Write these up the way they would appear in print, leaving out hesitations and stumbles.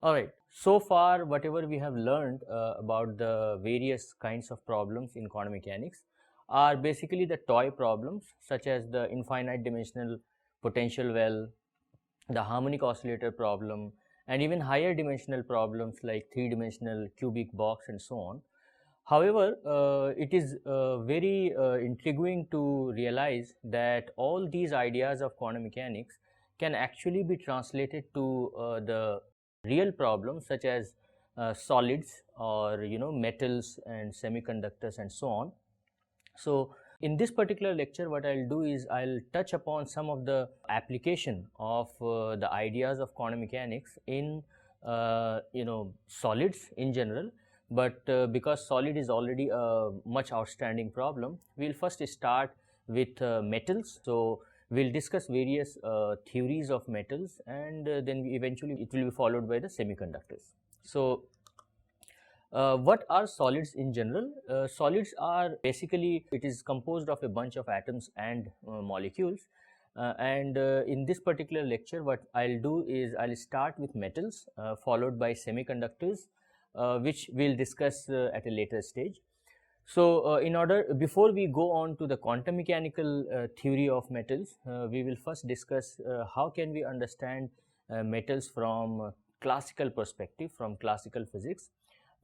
Alright, so far whatever we have learned about the various kinds of problems in quantum mechanics are basically the toy problems such as the infinite dimensional potential well, the harmonic oscillator problem, and even higher dimensional problems like three-dimensional cubic box and so on. However, it is very intriguing to realize that all these ideas of quantum mechanics can actually be translated to the real problems such as solids or metals and semiconductors and so on. So in this particular lecture, what I'll do is I'll touch upon some of the application of the ideas of quantum mechanics in solids in general. But because solid is already a much outstanding problem, we'll first start with metals. So we'll discuss various theories of metals, and then eventually it will be followed by the semiconductors. So what are solids in general? Solids are basically, it is composed of a bunch of atoms and molecules. And in this particular lecture, what I'll do is I'll start with metals, followed by semiconductors, which we'll discuss at a later stage. So before we go on to the quantum mechanical theory of metals, we will first discuss how can we understand metals from classical perspective, from classical physics.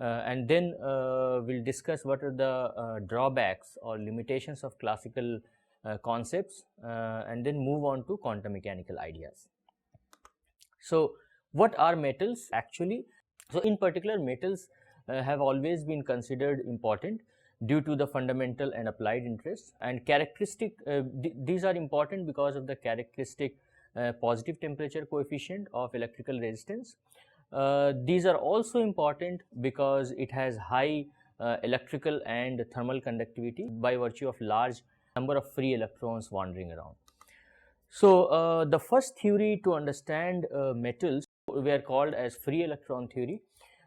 And then we'll discuss what are the drawbacks or limitations of classical concepts, and then move on to quantum mechanical ideas. So what are metals actually? So in particular, metals have always been considered important due to the fundamental and applied interests and characteristic. These are important because of the characteristic positive temperature coefficient of electrical resistance. These are also important because it has high electrical and thermal conductivity by virtue of large number of free electrons wandering around. So the first theory to understand metals were called as free electron theory.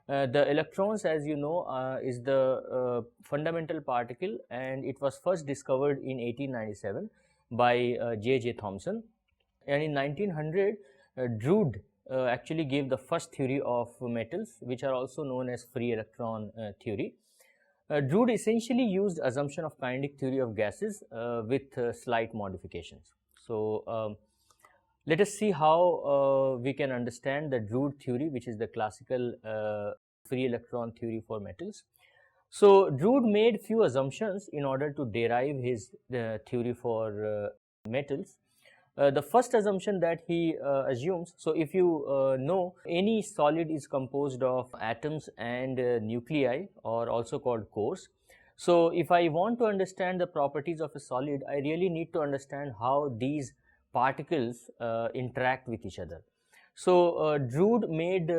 The electrons, as you know, is the fundamental particle, and it was first discovered in 1897 by J.J. Thomson. And in 1900, Drude actually gave the first theory of metals, which are also known as free electron theory. Drude essentially used assumption of kinetic theory of gases with slight modifications. So let us see how we can understand the Drude theory, which is the classical free electron theory for metals. So Drude made few assumptions in order to derive his theory for metals. The first assumption that he assumes, so if you know, any solid is composed of atoms and nuclei, or also called cores. So if I want to understand the properties of a solid, I really need to understand how these particles interact with each other. So Drude made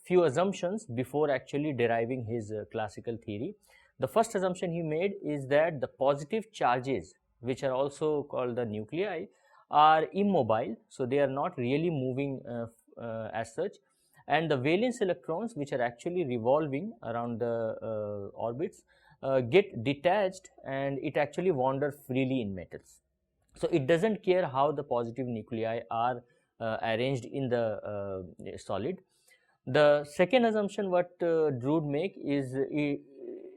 few assumptions before actually deriving his classical theory. The first assumption he made is that the positive charges, which are also called the nuclei, are immobile, so they are not really moving as such, and the valence electrons, which are actually revolving around the orbits, get detached, and it actually wanders freely in metals. So it doesn't care how the positive nuclei are arranged in the solid. The second assumption what Drude make is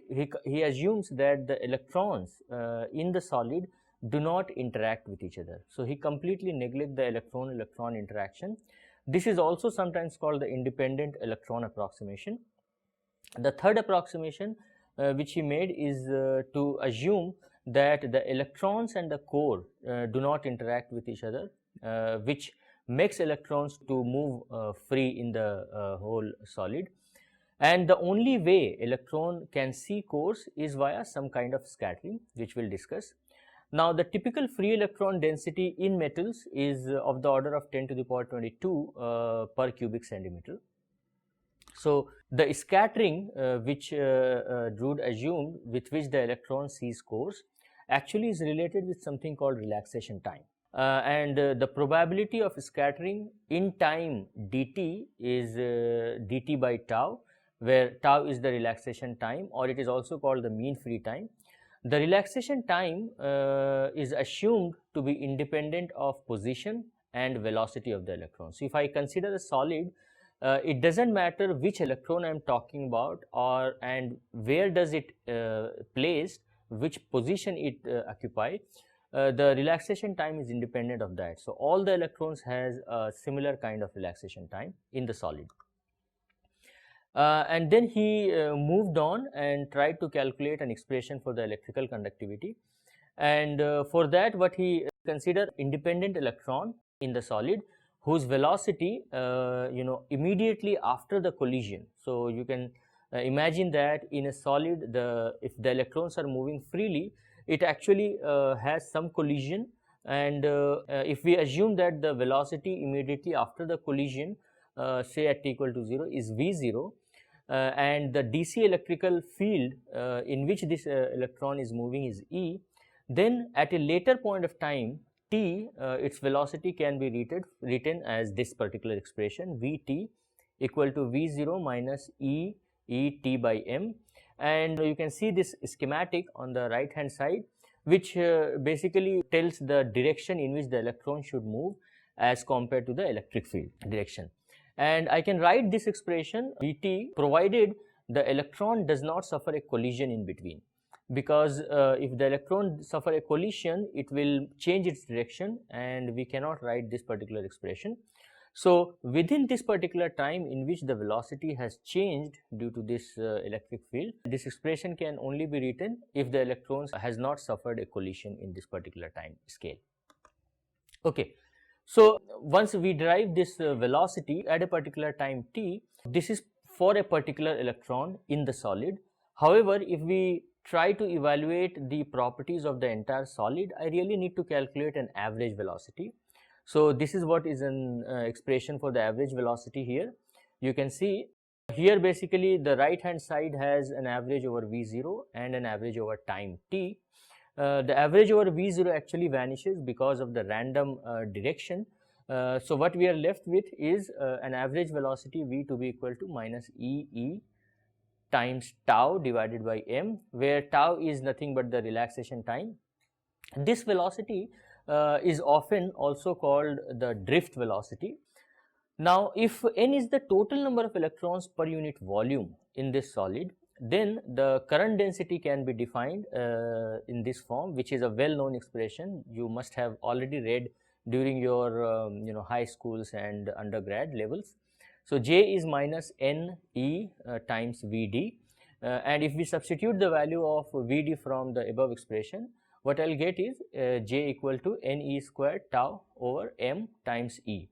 he assumes that the electrons in the solid do not interact with each other. So he completely neglects the electron-electron interaction. This is also sometimes called the independent electron approximation. The third approximation which he made is to assume that the electrons and the core do not interact with each other, which makes electrons to move free in the whole solid. And the only way electron can see cores is via some kind of scattering, which we'll discuss. Now, the typical free electron density in metals is of the order of 10 to the power 22 per cubic centimeter. So the scattering which Drude assumed, with which the electron sees cores, actually is related with something called relaxation time. And the probability of scattering in time dt is dt by tau, where tau is the relaxation time, or it is also called the mean free time. The relaxation time is assumed to be independent of position and velocity of the electron. So if I consider a solid it doesn't matter which electron I am talking about and where does it placed, which position it occupy. The relaxation time is independent of that. So all the electrons has a similar kind of relaxation time in the solid. And then he moved on and tried to calculate an expression for the electrical conductivity. And for that, what he considered independent electron in the solid whose velocity immediately after the collision. So you can imagine that in a solid, if the electrons are moving freely, it actually has some collision, and if we assume that the velocity immediately after the collision, say at t equal to 0, is v0, and the DC electrical field in which this electron is moving is E, then at a later point of time t, its velocity can be written as this particular expression, Vt equal to V0 minus E t by m. And you can see this schematic on the right hand side, which basically tells the direction in which the electron should move as compared to the electric field direction. And I can write this expression Vt provided the electron does not suffer a collision in between, because if the electron suffer a collision, it will change its direction and we cannot write this particular expression. So within this particular time in which the velocity has changed due to this electric field, this expression can only be written if the electrons has not suffered a collision in this particular time scale. Okay. So once we derive this velocity at a particular time t, this is for a particular electron in the solid. However, if we try to evaluate the properties of the entire solid, I really need to calculate an average velocity. So this is what is an expression for the average velocity here. You can see here basically the right hand side has an average over V0 and an average over time t. The average over V0 actually vanishes because of the random direction. So what we are left with is an average velocity V to be equal to minus E times tau divided by m, where tau is nothing but the relaxation time. This velocity is often also called the drift velocity. Now, if n is the total number of electrons per unit volume in this solid, then the current density can be defined in this form, which is a well-known expression you must have already read during your high schools and undergrad levels. So J is minus Ne times Vd, and if we substitute the value of Vd from the above expression, what I'll get is J equal to Ne squared tau over m times E.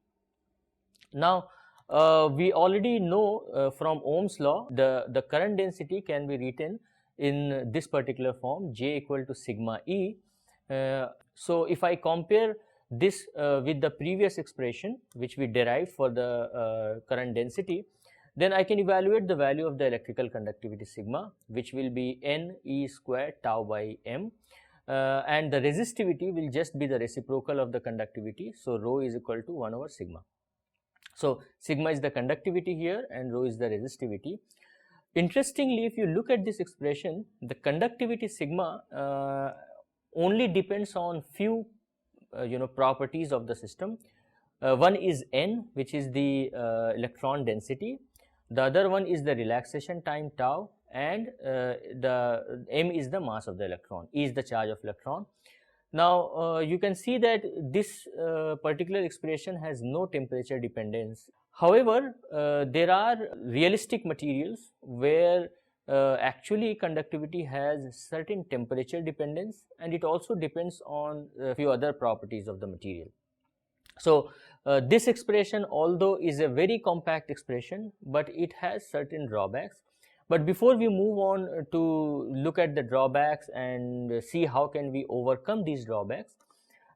Now, we already know from Ohm's law the current density can be written in this particular form, J equal to sigma E. So if I compare this with the previous expression which we derived for the current density, then I can evaluate the value of the electrical conductivity sigma, which will be Ne squared tau by m, and the resistivity will just be the reciprocal of the conductivity, so rho is equal to 1 over sigma. So sigma is the conductivity here and rho is the resistivity. Interestingly, if you look at this expression, the conductivity sigma only depends on few properties of the system. One is n, which is the electron density. The other one is the relaxation time tau, and the m is the mass of the electron, E is the charge of electron. Now you can see that this particular expression has no temperature dependence. However, there are realistic materials where actually conductivity has certain temperature dependence, and it also depends on a few other properties of the material. So this expression, although is a very compact expression, but it has certain drawbacks. But before we move on to look at the drawbacks and see how can we overcome these drawbacks,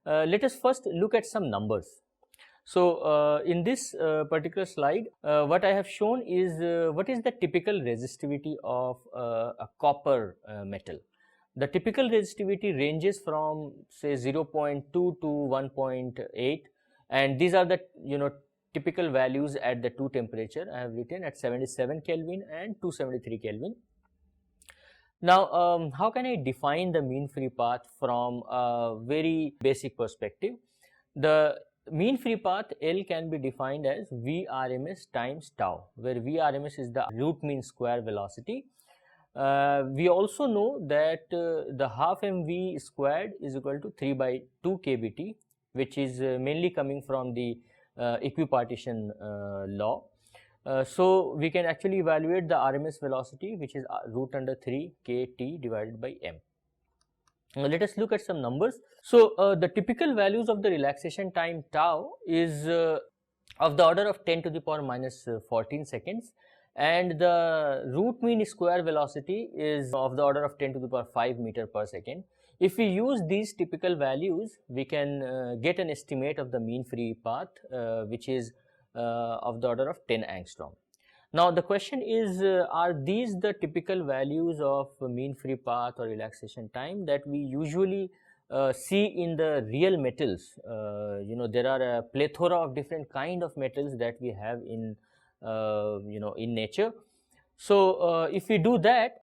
let us first look at some numbers. So in this particular slide, what I have shown is what is the typical resistivity of a copper metal. The typical resistivity ranges from say 0.2 to 1.8, and these are the typical values at the two temperature. I have written at 77 Kelvin and 273 Kelvin. Now, how can I define the mean free path from a very basic perspective? The mean free path L can be defined as Vrms times tau, where Vrms is the root mean square velocity. We also know that the half mv squared is equal to 3 by 2 kbt, which is mainly coming from the equipartition law. So we can actually evaluate the RMS velocity, which is root under 3 kt divided by m. Now let us look at some numbers. So the typical values of the relaxation time tau is of the order of 10 to the power minus 14 seconds, and the root mean square velocity is of the order of 10 to the power 5 meter per second. If we use these typical values, we can get an estimate of the mean free path, which is of the order of 10 angstrom. Now the question is, are these the typical values of mean free path or relaxation time that we usually see in the real metals? There are a plethora of different kind of metals that we have in in nature. So if we do that,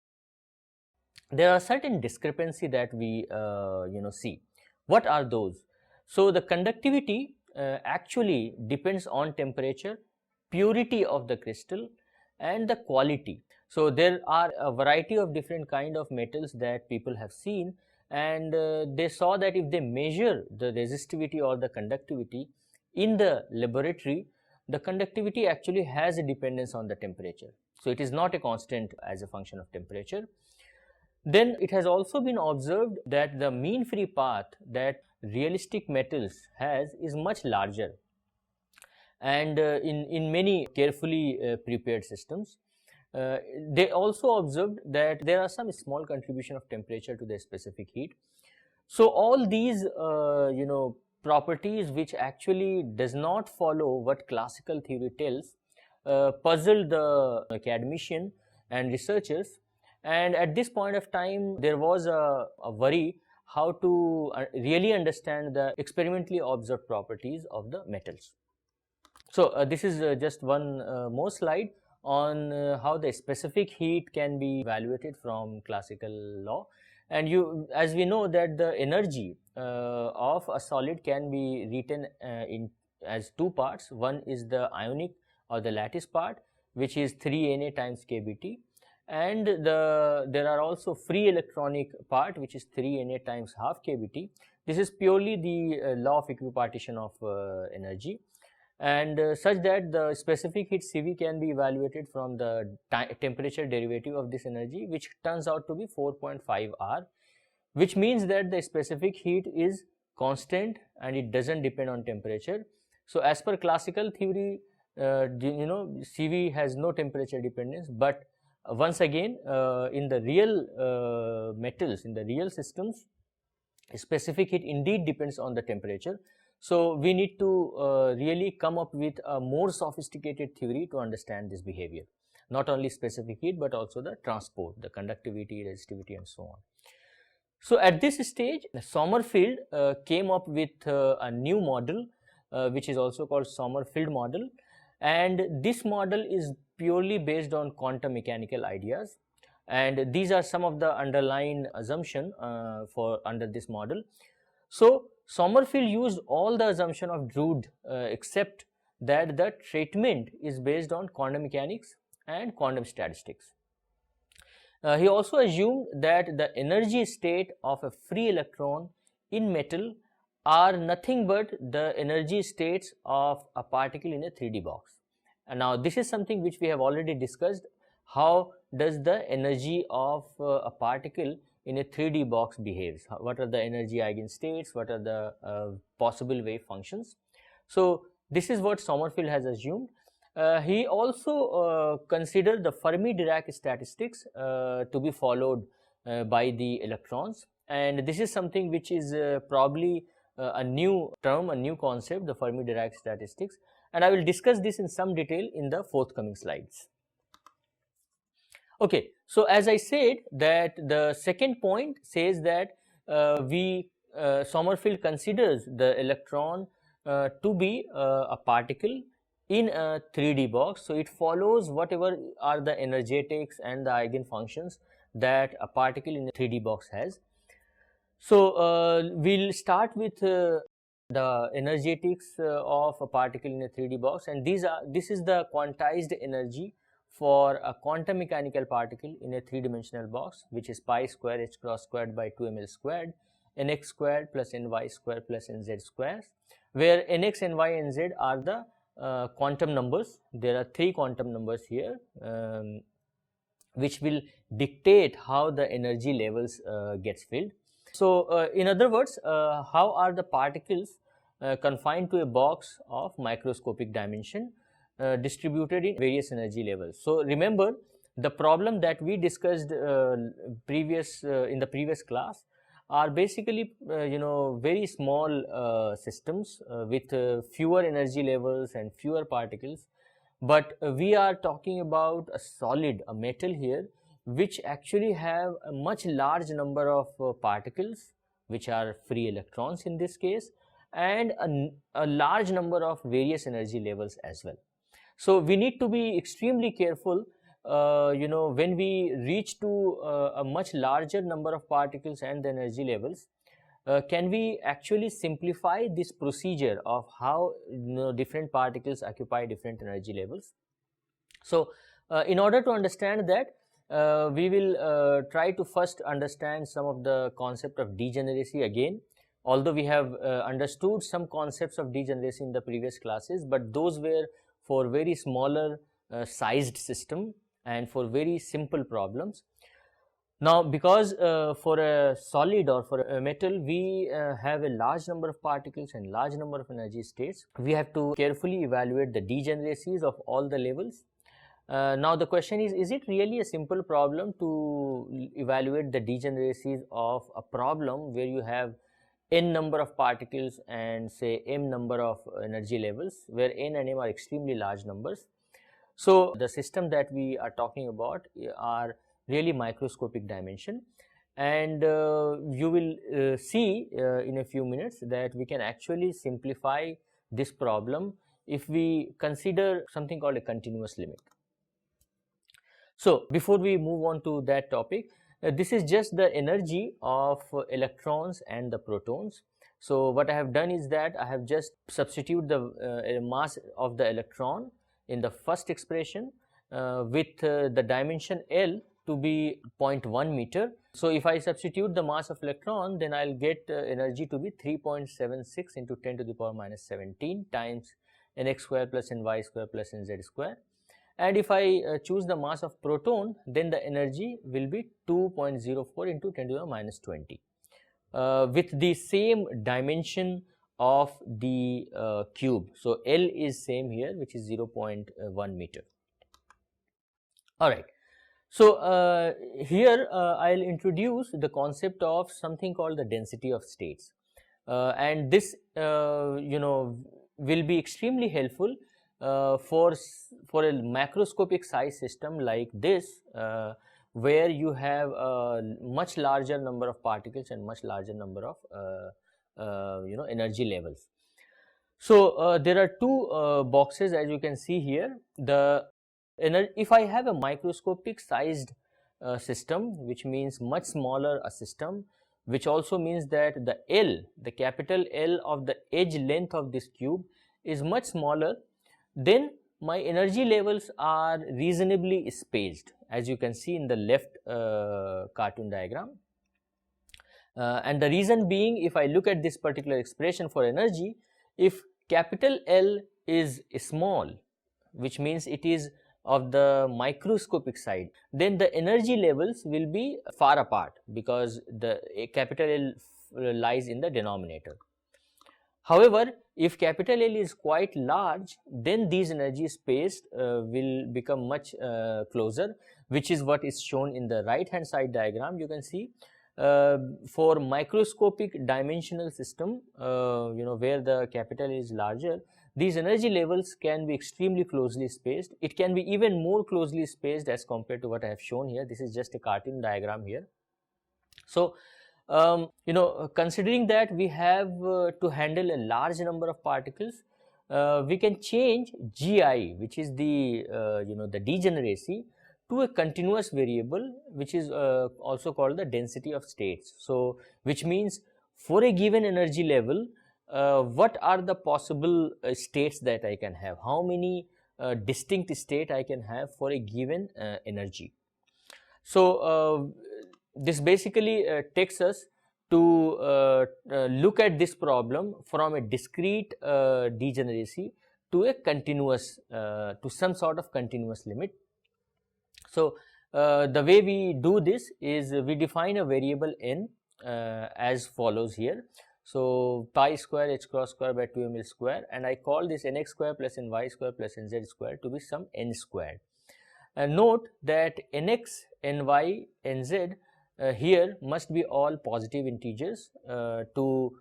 there are certain discrepancy that we see. What are those? So the conductivity actually depends on temperature, purity of the crystal, and the quality. So there are a variety of different kind of metals that people have seen, and they saw that if they measure the resistivity or the conductivity in the laboratory, the conductivity actually has a dependence on the temperature. So it is not a constant as a function of temperature. Then it has also been observed that the mean free path that realistic metals has is much larger, and in many carefully prepared systems. They also observed that there are some small contribution of temperature to the specific heat. So all these properties which actually does not follow what classical theory tells puzzled the academician and researchers, and at this point of time there was a worry how to really understand the experimentally observed properties of the metals. So this is just one more slide on how the specific heat can be evaluated from classical law. And as we know that the energy of a solid can be written in as two parts. One is the ionic or the lattice part, which is 3 Na times kBt, and there are also free electronic part, which is 3 Na times half kBt. This is purely the law of equipartition of energy, and such that the specific heat Cv can be evaluated from the temperature derivative of this energy, which turns out to be 4.5 R, which means that the specific heat is constant and it doesn't depend on temperature. So as per classical theory, Cv has no temperature dependence, but once again in the real metals, in the real systems, specific heat indeed depends on the temperature. So we need to really come up with a more sophisticated theory to understand this behavior, not only specific heat but also the transport, the conductivity, resistivity, and so on. So at this stage, Sommerfeld came up with a new model which is also called Sommerfeld model, and this model is purely based on quantum mechanical ideas, and these are some of the underlying assumption for under this model. So Sommerfeld used all the assumption of Drude except that the treatment is based on quantum mechanics and quantum statistics. He also assumed that the energy state of a free electron in metal are nothing but the energy states of a particle in a 3D box. And now this is something which we have already discussed. How does the energy of a particle in a 3D box behaves? What are the energy eigenstates? What are the possible wave functions? So this is what Sommerfeld has assumed. He also considered the Fermi Dirac statistics to be followed by the electrons, and this is something which is probably a new term, a new concept, the Fermi Dirac statistics, and I will discuss this in some detail in the forthcoming slides. Okay, so as I said that the second point says that Sommerfeld considers the electron to be a particle in a 3D box. So it follows whatever are the energetics and the eigenfunctions that a particle in a 3D box has. So we'll start with the energetics of a particle in a 3D box, and this is the quantized energy for a quantum mechanical particle in a 3-dimensional box, which is pi square h cross squared by 2ml squared nx squared plus ny squared plus nz squares, where nx, ny and z are the quantum numbers. There are 3 quantum numbers here, which will dictate how the energy levels gets filled. So, in other words, how are the particles confined to a box of microscopic dimension distributed in various energy levels. So, remember the problem that we discussed in the previous class are basically very small systems with fewer energy levels and fewer particles, but we are talking about a solid, a metal here, which actually have a much large number of particles, which are free electrons in this case, and a large number of various energy levels as well. So we need to be extremely careful when we reach to a much larger number of particles and the energy levels. Can we actually simplify this procedure of how different particles occupy different energy levels? So in order to understand that, we will try to first understand some of the concept of degeneracy again, although we have understood some concepts of degeneracy in the previous classes, but those were for very smaller sized system and for very simple problems. Now, because for a solid or for a metal, we have a large number of particles and large number of energy states, we have to carefully evaluate the degeneracies of all the levels. Now the question is it really a simple problem to evaluate the degeneracies of a problem where you have n number of particles and say m number of energy levels, where n and m are extremely large numbers? So the system that we are talking about are really microscopic dimension, and you will see in a few minutes that we can actually simplify this problem if we consider something called a continuous limit. So before we move on to that topic, this is just the energy of electrons and the protons. So what I have done is that I have just substituted the mass of the electron in the first expression with the dimension L to be 0.1 meter. So if I substitute the mass of electron, then I'll get energy to be 3.76 into 10 to the power minus 17 times nx square plus ny square plus nz square. And if I choose the mass of proton, then the energy will be 2.04 into 10 to the power minus 20 with the same dimension of the cube. So L is same here, which is 0.1 meter. Alright. So here I'll introduce the concept of something called the density of states, and this will be extremely helpful for a macroscopic size system like this, where you have a much larger number of particles and much larger number of energy levels. So there are two boxes, as you can see here. If I have a microscopic sized system, which means much smaller a system, which also means that the L, the capital L of the edge length of this cube is much smaller, then my energy levels are reasonably spaced, as you can see in the left cartoon diagram. And the reason being, if I look at this particular expression for energy, if capital L is small, which means it is of the microscopic side, then the energy levels will be far apart because the capital L lies in the denominator. However, if capital L is quite large, then these energy space will become much closer, which is what is shown in the right hand side diagram. You can see for microscopic dimensional system, where the capital is larger, these energy levels can be extremely closely spaced. It can be even more closely spaced as compared to what I have shown here. This is just a cartoon diagram here. So considering that we have to handle a large number of particles, we can change Gi, which is the the degeneracy, to a continuous variable, which is also called the density of states. So which means for a given energy level, what are the possible states that I can have, how many distinct state I can have for a given energy. So this basically takes us to look at this problem from a discrete degeneracy to a continuous, to some sort of continuous limit. So the way we do this is we define a variable n as follows here. So pi square h cross square by 2ml square, and I call this nx square plus ny square plus nz square to be some n squared. And note that nx, ny, nz here must be all positive integers to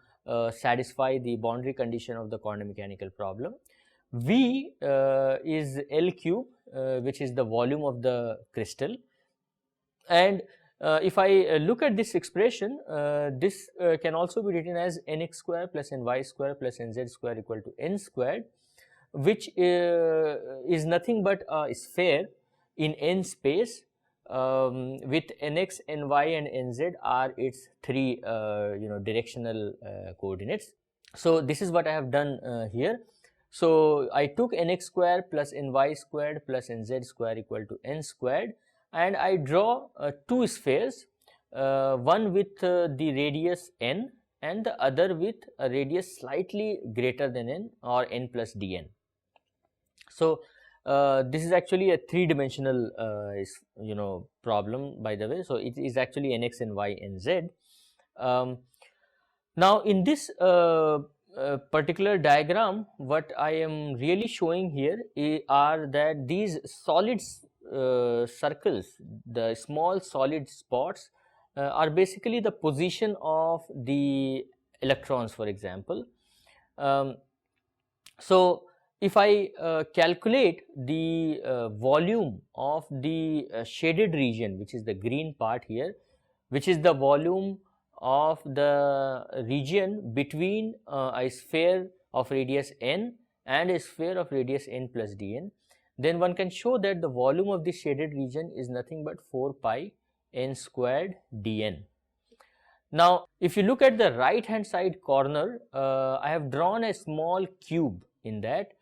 satisfy the boundary condition of the quantum mechanical problem. V is L cube, which is the volume of the crystal, and if I look at this expression, this can also be written as nx square plus ny square plus nz square equal to n squared, which is nothing but a sphere in n space with nx, ny and nz are its three directional coordinates. So this is what I have done here. So I took nx square plus ny squared plus nz square equal to n squared, and I draw two spheres, one with the radius n and the other with a radius slightly greater than n, or n plus dn. So this is actually a three-dimensional problem, by the way. So it is actually nx, ny and z. Now in this particular diagram, what I am really showing here are that these solid circles, the small solid spots, are basically the position of the electrons, for example. So if I calculate the volume of the shaded region, which is the green part here, which is the volume of the region between a sphere of radius n and a sphere of radius n plus dn, then one can show that the volume of this shaded region is nothing but 4 pi n squared dn. Now if you look at the right hand side corner, I have drawn a small cube in that,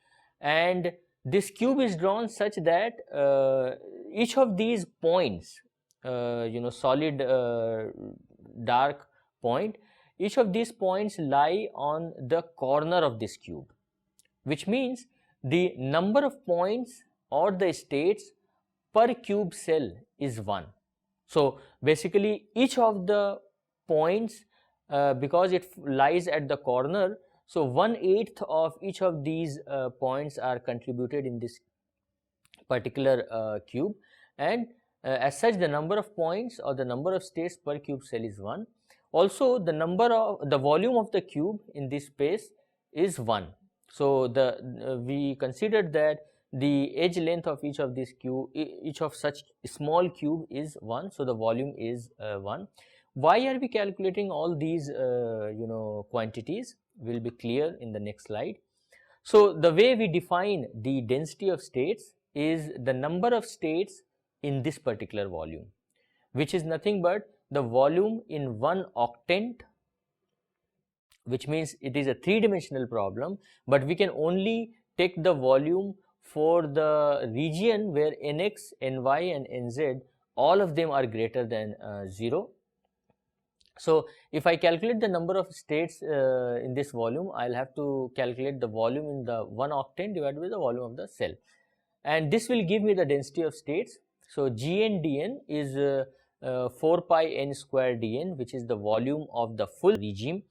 and this cube is drawn such that each of these points, solid dark point, each of these points lie on the corner of this cube, which means the number of points or the states per cube cell is 1. So basically each of the points, because it lies at the corner, so 1/8 of each of these points are contributed in this particular cube, and as such the number of points or the number of states per cube cell is 1. Also the volume of the cube in this space is 1. So we considered that the edge length of each of this cube, each of such small cube is 1, so the volume is 1. Why are we calculating all these quantities will be clear in the next slide. So the way we define the density of states is the number of states in this particular volume, which is nothing but the volume in 1 octant, which means it is a three-dimensional problem, but we can only take the volume for the region where nx, ny and nz, all of them are greater than 0. So if I calculate the number of states in this volume, I'll have to calculate the volume in the 1 octant divided by the volume of the cell, and this will give me the density of states. So Gn dn is 4 pi n square dn, which is the volume of the full regime,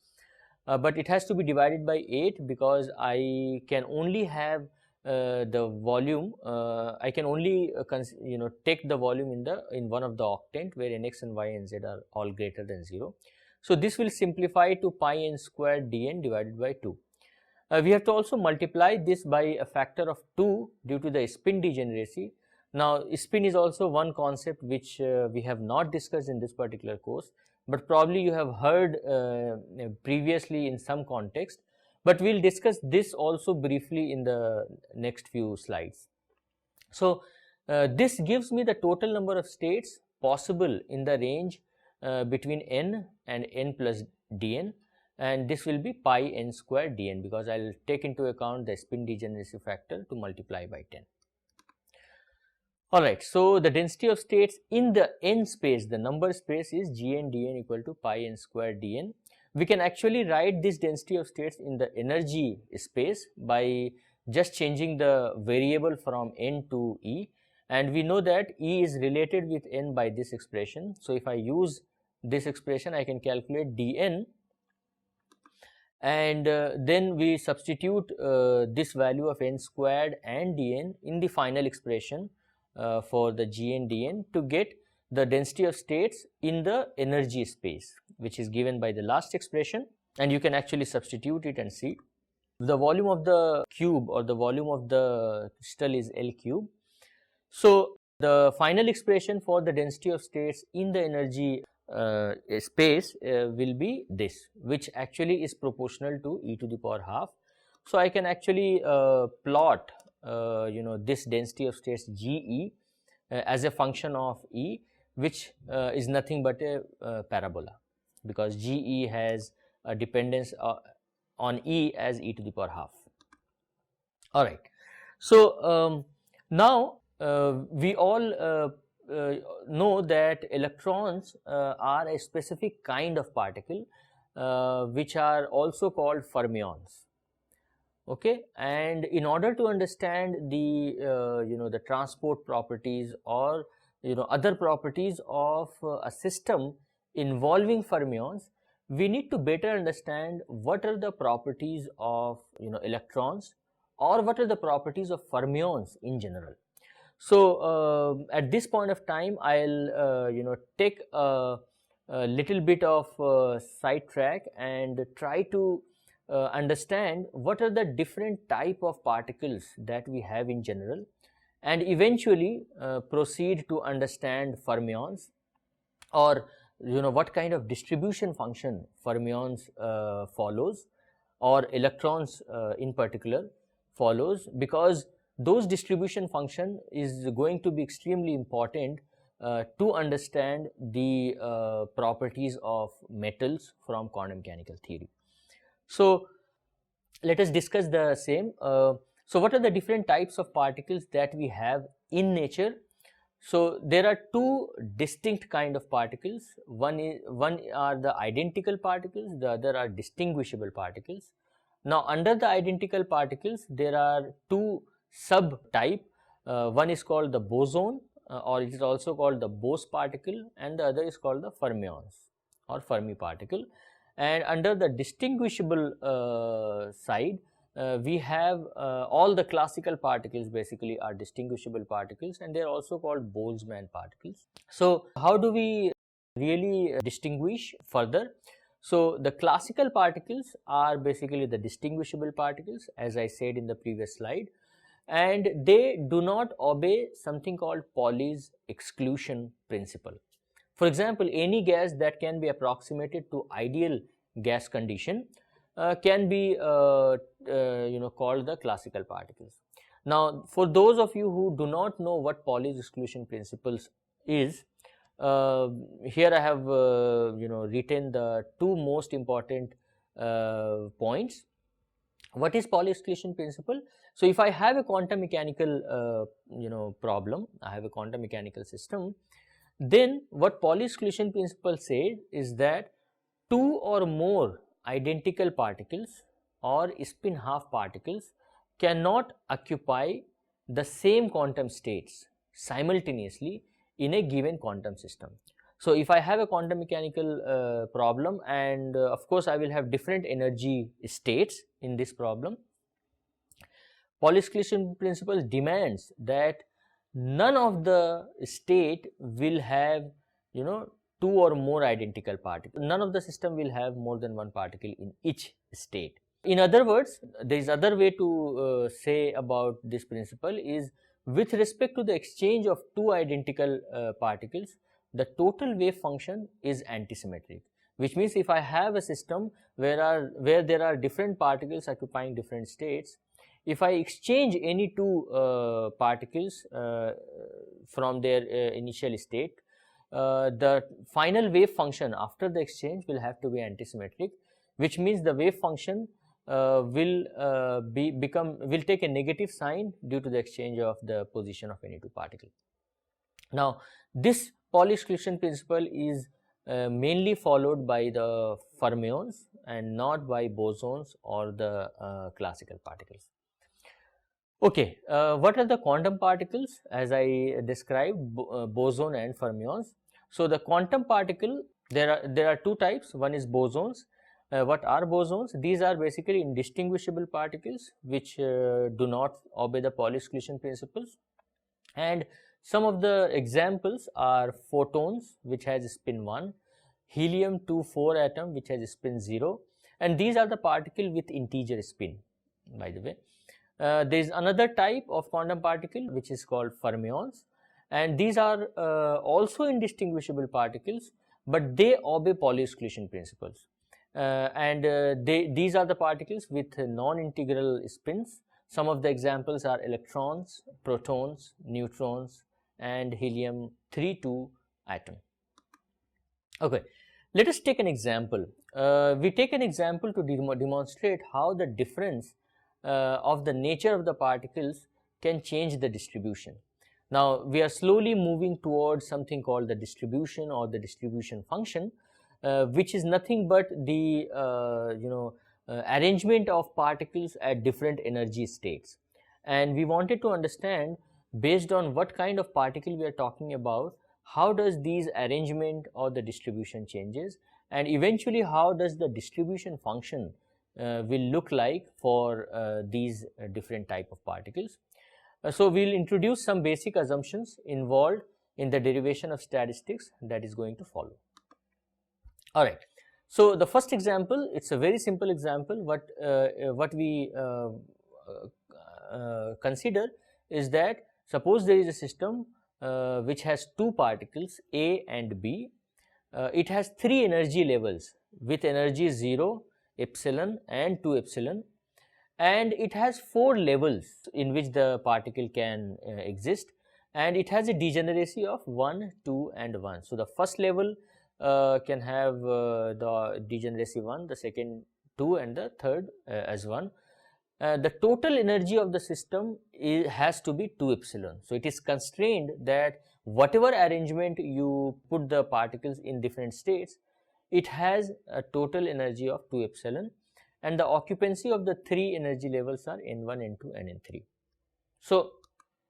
but it has to be divided by 8 because I can only have the volume, I can only take the volume in one of the octant where nx and y and z are all greater than 0. So this will simplify to pi n squared dn divided by 2. We have to also multiply this by a factor of 2 due to the spin degeneracy. Now spin is also one concept which we have not discussed in this particular course, but probably you have heard previously in some context, but we'll discuss this also briefly in the next few slides. So this gives me the total number of states possible in the range between n and n plus dn, and this will be pi n square dn, because I will take into account the spin degeneracy factor to multiply by 10. Alright, so the density of states in the n space, the number space, is Gn dn equal to pi n square dn. We can actually write this density of states in the energy space by just changing the variable from n to E, and we know that E is related with n by this expression. So if I use this expression, I can calculate dn, and then we substitute this value of n squared and dn in the final expression for the Gn dn to get the density of states in the energy space, which is given by the last expression, and you can actually substitute it and see. The volume of the cube or the volume of the crystal is L cube. So the final expression for the density of states in the energy space will be this, which actually is proportional to e to the power half. So I can actually plot this density of states Ge as a function of E, which is nothing but a parabola, because Ge has a dependence on E as e to the power half. Alright, so now we all know that electrons are a specific kind of particle which are also called fermions. Okay, and in order to understand the the transport properties or other properties of a system involving fermions, we need to better understand what are the properties of electrons, or what are the properties of fermions in general. So at this point of time, I'll take a little bit of sidetrack and try to understand what are the different type of particles that we have in general, and eventually proceed to understand fermions, or what kind of distribution function fermions follows, or electrons in particular follows, because those distribution function is going to be extremely important to understand the properties of metals from quantum mechanical theory. So let us discuss the same. So what are the different types of particles that we have in nature? So there are two distinct kind of particles. One are the identical particles, the other are distinguishable particles. Now under the identical particles, there are two subtype. One is called the boson, or it is also called the Bose particle, and the other is called the fermions or Fermi particle. And under the distinguishable side, we have all the classical particles basically are distinguishable particles, and they are also called Boltzmann particles. So how do we really distinguish further? So the classical particles are basically the distinguishable particles, as I said in the previous slide, and they do not obey something called Pauli's exclusion principle. For example, any gas that can be approximated to ideal gas condition can be called the classical particles. Now for those of you who do not know what Pauli's exclusion principles is, here I have written the two most important points. What is Pauli's exclusion principle? So if I have a quantum mechanical problem, I have a quantum mechanical system, then what Pauli's exclusion principle says is that two or more identical particles or spin half particles cannot occupy the same quantum states simultaneously in a given quantum system. So if I have a quantum mechanical problem, and of course I will have different energy states in this problem, Pauli's exclusion principle demands that none of the state will have two or more identical particles. None of the system will have more than one particle in each state. In other words, there is other way to say about this principle is, with respect to the exchange of two identical particles, the total wave function is antisymmetric, which means if I have a system where there are different particles occupying different states, if I exchange any two particles from their initial state, the final wave function after the exchange will have to be antisymmetric, which means the wave function will take a negative sign due to the exchange of the position of any two particles. Now, this Pauli exclusion principle is mainly followed by the fermions and not by bosons or the classical particles. Okay, what are the quantum particles? As I described, boson and fermions. So the quantum particle, there are two types. One is bosons. What are bosons? These are basically indistinguishable particles which do not obey the Pauli exclusion principles. And some of the examples are photons, which has spin 1, helium-2,4 atom, which has spin 0, and these are the particle with integer spin, by the way. There is another type of quantum particle which is called fermions, and these are also indistinguishable particles, but they obey Pauli exclusion principles. These are the particles with non-integral spins. Some of the examples are electrons, protons, neutrons, and helium-3,2 atom. Okay, let us take an example. We take an example to demonstrate how the difference of the nature of the particles can change the distribution. Now, we are slowly moving towards something called the distribution or the distribution function, which is nothing but the arrangement of particles at different energy states. And we wanted to understand, based on what kind of particle we are talking about, how does these arrangement or the distribution changes, and eventually how does the distribution function will look like for these different type of particles. So we will introduce some basic assumptions involved in the derivation of statistics that is going to follow. All right. So the first example, it's a very simple example. What we consider is that suppose there is a system which has two particles A and B. It has three energy levels with energy 0, epsilon and 2 epsilon, and it has four levels in which the particle can exist, and it has a degeneracy of 1, 2 and 1. So the first level can have the degeneracy 1, the second 2 and the third as 1. The total energy of the system has to be 2 epsilon. So it is constrained that whatever arrangement you put the particles in different states, it has a total energy of 2 epsilon, and the occupancy of the three energy levels are N1, N2 and N3. So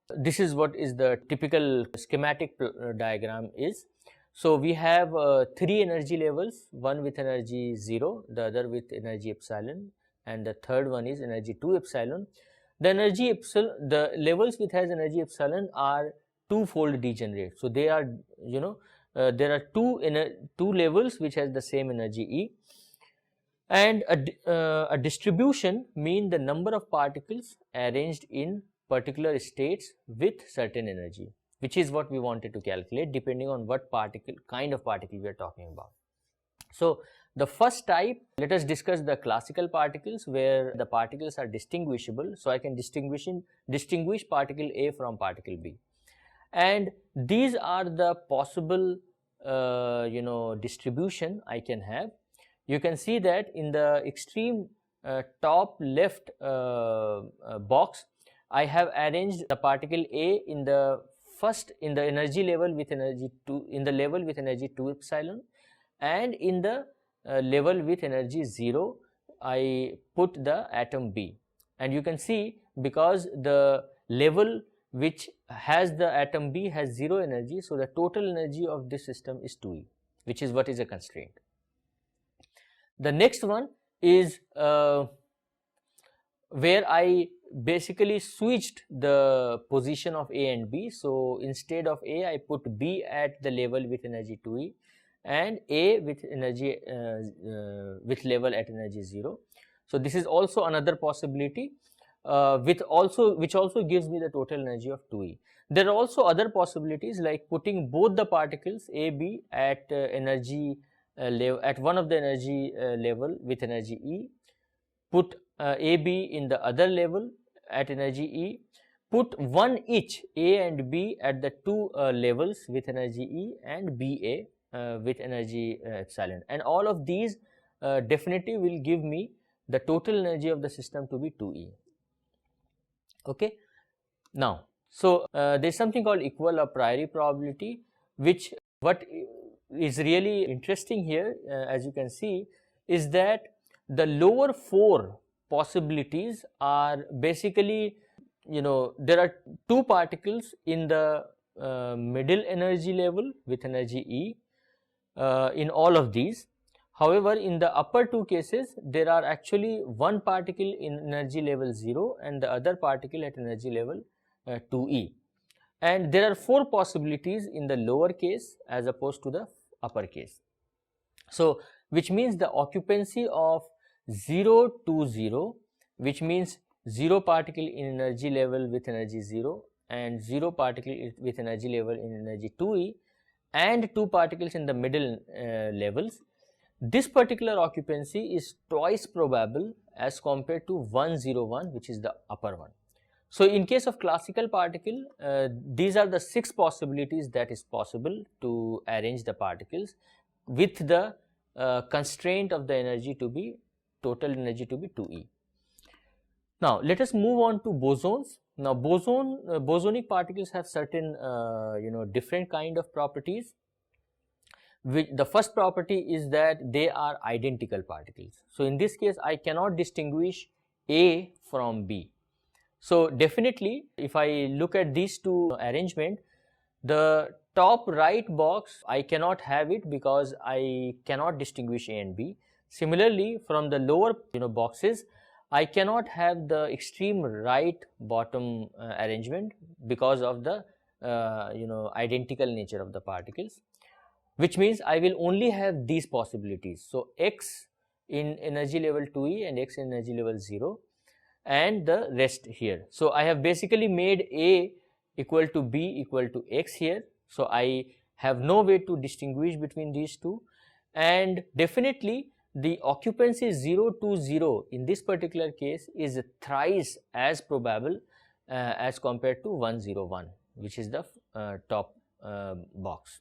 this is what is the typical schematic diagram is. So we have three energy levels, one with energy 0, the other with energy epsilon, and the third one is energy 2 epsilon. The energy epsilon, the levels which has energy epsilon are two-fold degenerate. So they are, there are two levels which has the same energy E, and a distribution mean the number of particles arranged in particular states with certain energy, which is what we wanted to calculate depending on what kind of particle we are talking about. So the first type, let us discuss the classical particles where the particles are distinguishable. So I can distinguish particle A from particle B, and these are the possible distribution I can have. You can see that in the extreme top left box, I have arranged the particle A in the energy level with energy 2, in the level with energy 2 epsilon, and in the level with energy 0 I put the atom B. And you can see, because the level which has the atom B has 0 energy, so the total energy of this system is 2E, which is what is a constraint. The next one is where I basically switched the position of A and B. So instead of A, I put B at the level with energy 2E and A with energy with level at energy 0. So this is also another possibility, which also gives me the total energy of 2E. There are also other possibilities like putting both the particles A, B at energy at one of the energy level with energy E, put AB in the other level at energy E, put one each A and B at the two levels with energy E and BA with energy epsilon, and all of these definitely will give me the total energy of the system to be 2E. Okay. Now, so there is something called equal a priori probability, which what is really interesting here, as you can see, is that the lower 4 possibilities are basically, there are 2 particles in the middle energy level with energy E in all of these. However, in the upper 2 cases, there are actually 1 particle in energy level 0 and the other particle at energy level 2E. And there are 4 possibilities in the lower case as opposed to the upper case. So, which means the occupancy of 0 to 0, which means 0 particle in energy level with energy 0 and 0 particle with energy level in energy 2E and 2 particles in the middle levels. This particular occupancy is twice probable as compared to 101, which is the upper one. So, in case of classical particle, these are the 6 possibilities that is possible to arrange the particles with the constraint of the energy to be total energy to be 2E. Now, let us move on to bosons. Now, bosonic particles have certain different kind of properties. The first property is that they are identical particles. So, in this case, I cannot distinguish A from B. So, definitely if I look at these 2 arrangement, the top right box I cannot have it because I cannot distinguish A and B. Similarly, from the lower boxes, I cannot have the extreme right bottom arrangement because of the identical nature of the particles, which means I will only have these possibilities. So, X in energy level 2E and X in energy level 0 and the rest here. So, I have basically made A equal to B equal to X here. So, I have no way to distinguish between these 2, and definitely the occupancy 0 to 0 in this particular case is thrice as probable as compared to 101, which is the top box.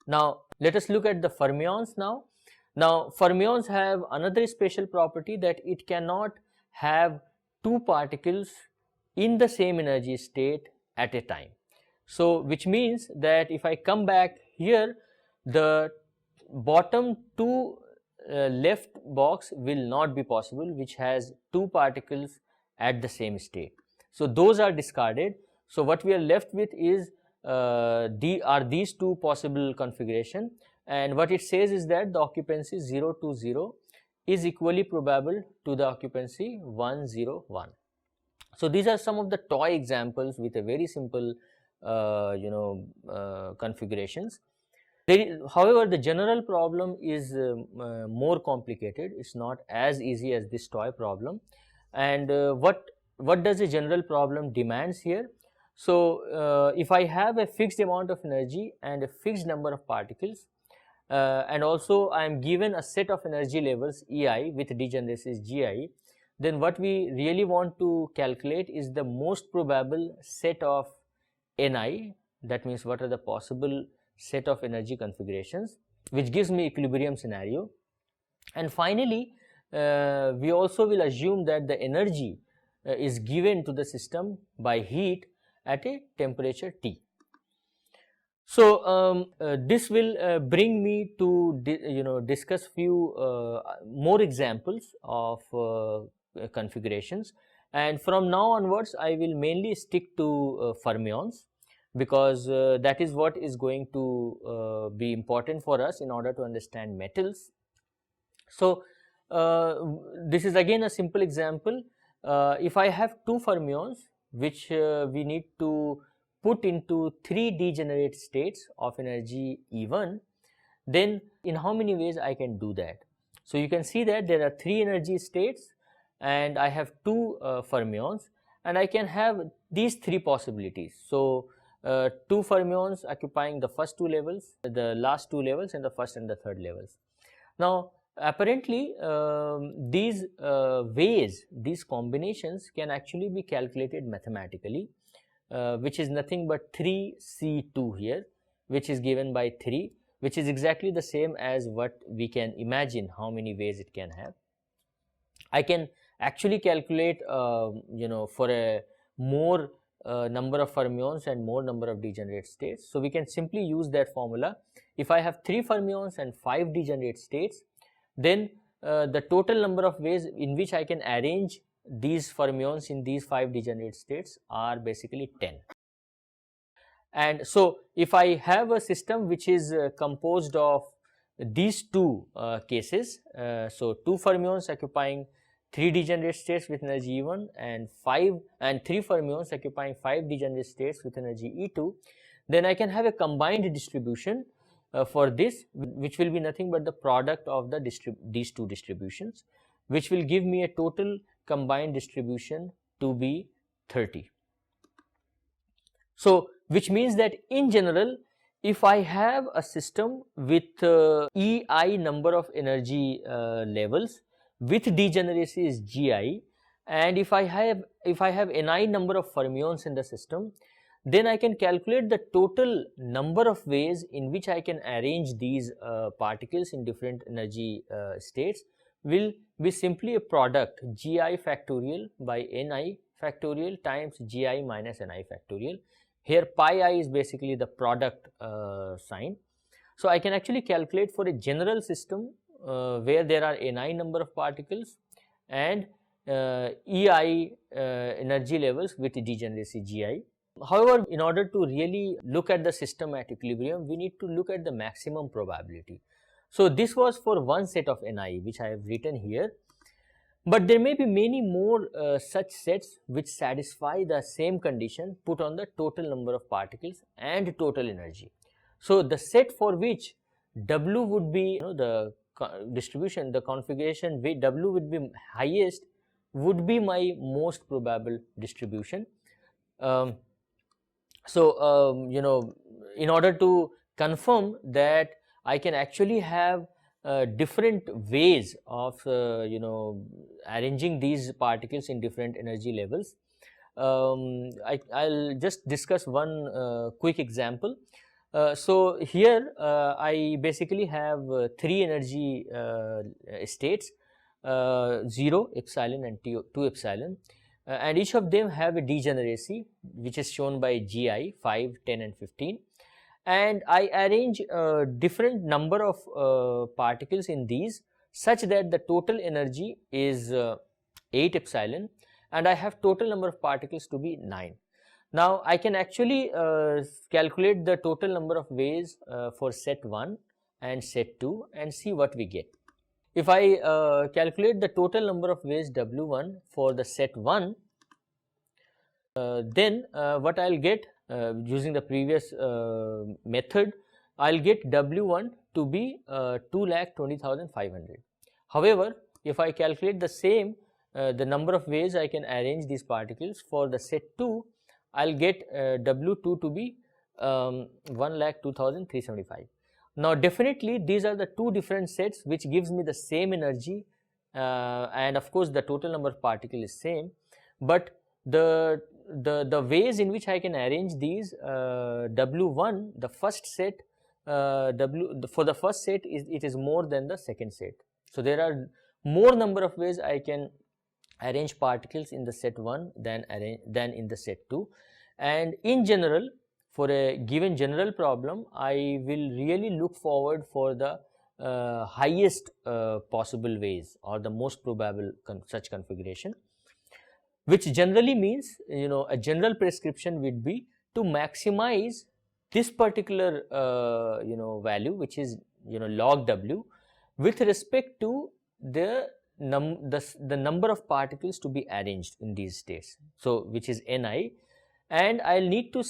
Now, let us look at the fermions now. Now, fermions have another special property that it cannot have 2 particles in the same energy state at a time. So, which means that if I come back here, the bottom 2 left box will not be possible, which has 2 particles at the same state. So, those are discarded. So, what we are left with is these 2 possible configuration, and what it says is that the occupancy 0 to 0 is equally probable to the occupancy 101. So, these are some of the toy examples with a very simple configurations. However, the general problem is more complicated. It's not as easy as this toy problem. And what does a general problem demands here? So, if I have a fixed amount of energy and a fixed number of particles, and also I am given a set of energy levels EI with degeneracies GI, then what we really want to calculate is the most probable set of Ni, that means what are the possible set of energy configurations, which gives me equilibrium scenario. And finally, we also will assume that the energy is given to the system by heat at a temperature T. So, this will bring me to discuss few more examples of configurations, and from now onwards I will mainly stick to fermions, because that is what is going to be important for us in order to understand metals. So, this is again a simple example. If I have 2 fermions which we need to put into 3 degenerate states of energy E1, then in how many ways I can do that? So, you can see that there are 3 energy states and I have 2 fermions, and I can have these 3 possibilities. So, 2 fermions occupying the first 2 levels, the last 2 levels, and the first and the third levels. Now, apparently these ways, these combinations can actually be calculated mathematically, which is nothing but 3C2 here, which is given by 3, which is exactly the same as what we can imagine how many ways it can have. I can actually calculate for a more number of fermions and more number of degenerate states. So we can simply use that formula. If I have 3 fermions and 5 degenerate states, then the total number of ways in which I can arrange these fermions in these 5 degenerate states are basically 10. And so if I have a system which is composed of these two cases, so 2 fermions occupying 3 degenerate states with energy E1 and 3 fermions occupying 5 degenerate states with energy E2, then I can have a combined distribution for this, which will be nothing but the product of these two distributions, which will give me a total combined distribution to be 30. So which means that in general, if I have a system with EI number of energy levels with degeneracy is GI, and if I have Ni number of fermions in the system, then I can calculate the total number of ways in which I can arrange these particles in different energy states will be simply a product GI factorial by Ni factorial times GI minus Ni factorial. Here pi I is basically the product sign. So I can actually calculate for a general system where there are Ni number of particles and EI energy levels with degeneracy GI. However, in order to really look at the system at equilibrium, we need to look at the maximum probability. So this was for one set of Ni, which I have written here, but there may be many more such sets which satisfy the same condition put on the total number of particles and total energy. So the set for which W would be the distribution, the configuration where W would be highest would be my most probable distribution. In order to confirm that I can actually have different ways of arranging these particles in different energy levels, I'll just discuss one quick example. So here I basically have 3 energy states, 0, epsilon and 2 epsilon, and each of them have a degeneracy which is shown by GI 5, 10 and 15, and I arrange a different number of particles in these such that the total energy is 8 epsilon and I have total number of particles to be 9. Now I can actually calculate the total number of ways for set 1 and set 2 and see what we get. If I calculate the total number of ways W1 for the set 1, then what I'll get using the previous method, I'll get W1 to be 2,20,500. However, if I calculate the same, the number of ways I can arrange these particles for the set 2, I'll get W2 to be 1,02,375. Now definitely these are the two different sets which gives me the same energy, and of course the total number of particles is same, but the ways in which I can arrange these W1, the first set, for the first set it is more than the second set. So there are more number of ways I can arrange particles in the set 1 than in the set 2, and in general for a given general problem I will really look forward for the highest possible ways or the most probable such configuration, which generally means a general prescription would be to maximize this particular value, which is log W, with respect to the number of particles to be arranged in these states, so which is Ni, and I'll need to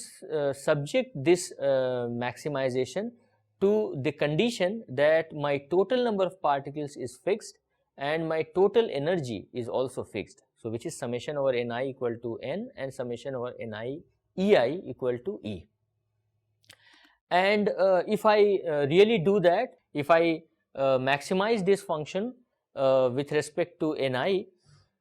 subject this maximization to the condition that my total number of particles is fixed and my total energy is also fixed, so which is summation over Ni equal to N and summation over Ni Ei equal to E. And if I really do that, if I maximize this function with respect to Ni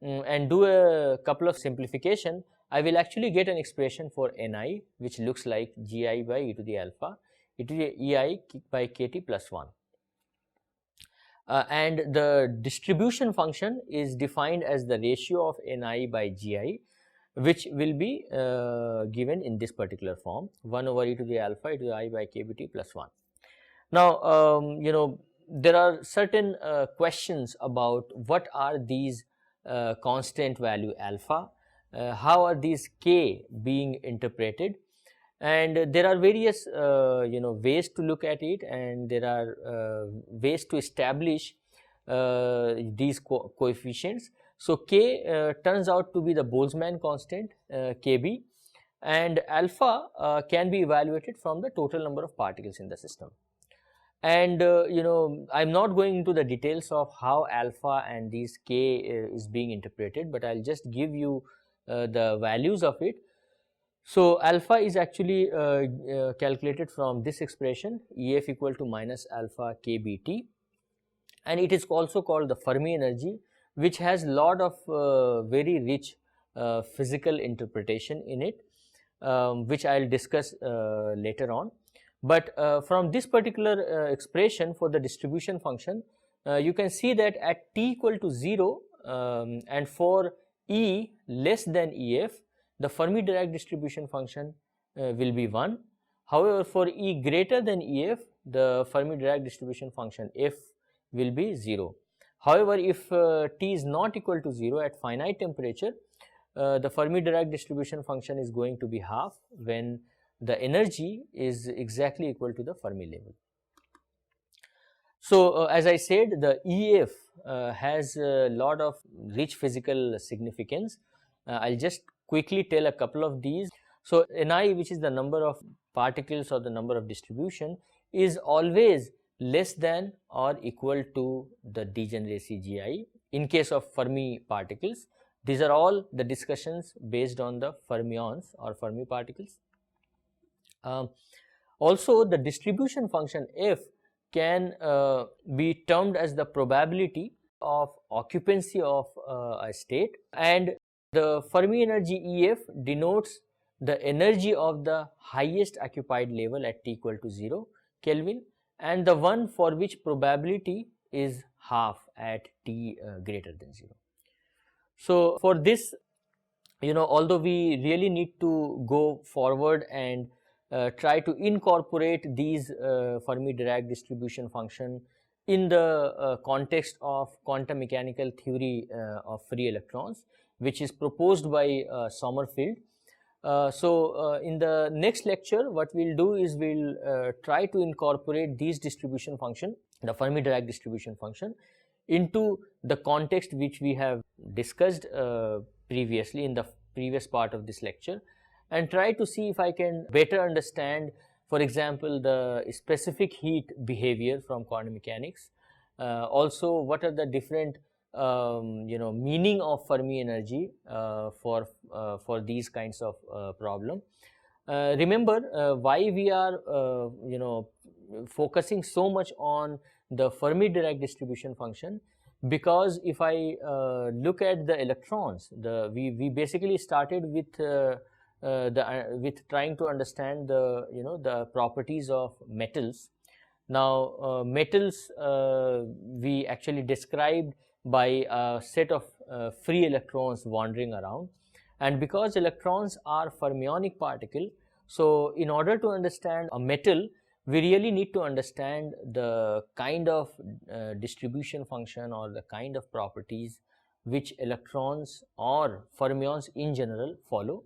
and do a couple of simplification, I will actually get an expression for Ni which looks like Gi by e to the alpha it is EI by KT plus 1. And the distribution function is defined as the ratio of Ni by Gi, which will be given in this particular form, 1 over e to the alpha e to the I by kBt plus 1. Now, there are certain questions about what are these constant value alpha, how are these k being interpreted, and there are various ways to look at it, and there are ways to establish these coefficients. So k turns out to be the Boltzmann constant, kb, and alpha can be evaluated from the total number of particles in the system. And I'm not going into the details of how alpha and these k is being interpreted, but I'll just give you the values of it. So alpha is actually calculated from this expression, EF equal to minus alpha kBt, and it is also called the Fermi energy, which has lot of very rich physical interpretation in it, which I'll discuss later on. But from this particular expression for the distribution function, you can see that at t equal to 0 and for E less than EF, the Fermi Dirac distribution function will be 1. However, for E greater than EF, the Fermi Dirac distribution function F will be 0. However, if T is not equal to 0 at finite temperature, the Fermi Dirac distribution function is going to be half when the energy is exactly equal to the Fermi level. So, as I said, the EF has a lot of rich physical significance. I'll just quickly tell a couple of these. So, Ni, which is the number of particles or the number of distribution, is always less than or equal to the degeneracy Gi in case of Fermi particles. These are all the discussions based on the fermions or Fermi particles. Also, the distribution function F can be termed as the probability of occupancy of a state, and the Fermi energy EF denotes the energy of the highest occupied level at T equal to 0 Kelvin, and the one for which probability is half at T greater than 0. So, for this, although we really need to go forward and try to incorporate these Fermi Dirac distribution function in the context of quantum mechanical theory of free electrons, which is proposed by Sommerfeld. So, in the next lecture, what we'll do is we'll try to incorporate these distribution function, the Fermi Dirac distribution function, into the context which we have discussed previously in the previous part of this lecture, and try to see if I can better understand, for example, the specific heat behavior from quantum mechanics. Also, what are the different meaning of Fermi energy for these kinds of problem. Remember why we are focusing so much on the Fermi Dirac distribution function, because if I look at the electrons, we basically started with trying to understand the properties of metals. Now metals we actually described by a set of free electrons wandering around, and because electrons are fermionic particle, so in order to understand a metal, we really need to understand the kind of distribution function or the kind of properties which electrons or fermions in general follow.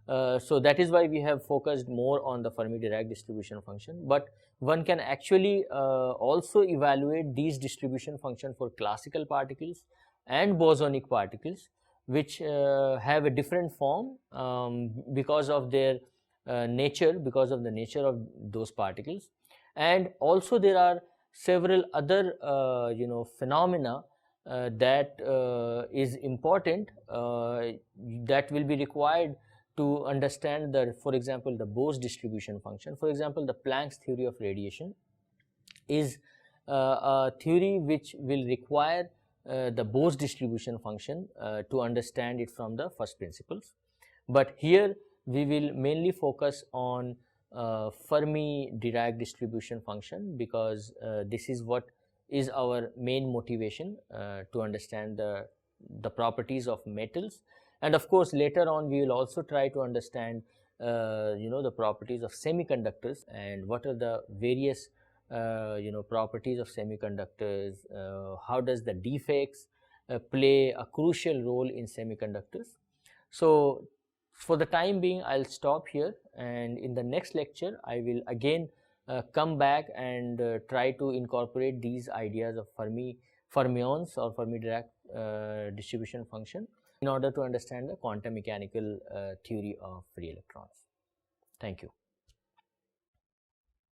So that is why we have focused more on the Fermi Dirac distribution function, but one can actually also evaluate these distribution function for classical particles and bosonic particles, which have a different form because of their nature, because of the nature of those particles. And also there are several other phenomena that is important that will be required to understand for example, the Bose distribution function. For example, the Planck's theory of radiation is a theory which will require the Bose distribution function to understand it from the first principles. But here we will mainly focus on Fermi Dirac distribution function, because this is what is our main motivation to understand the properties of metals. And of course, later on we will also try to understand the properties of semiconductors and what are the various properties of semiconductors, how does the defects play a crucial role in semiconductors. So for the time being, I'll stop here, and in the next lecture I will again come back and try to incorporate these ideas of fermions or Fermi Dirac distribution function in order to understand the quantum mechanical theory of free electrons. Thank you.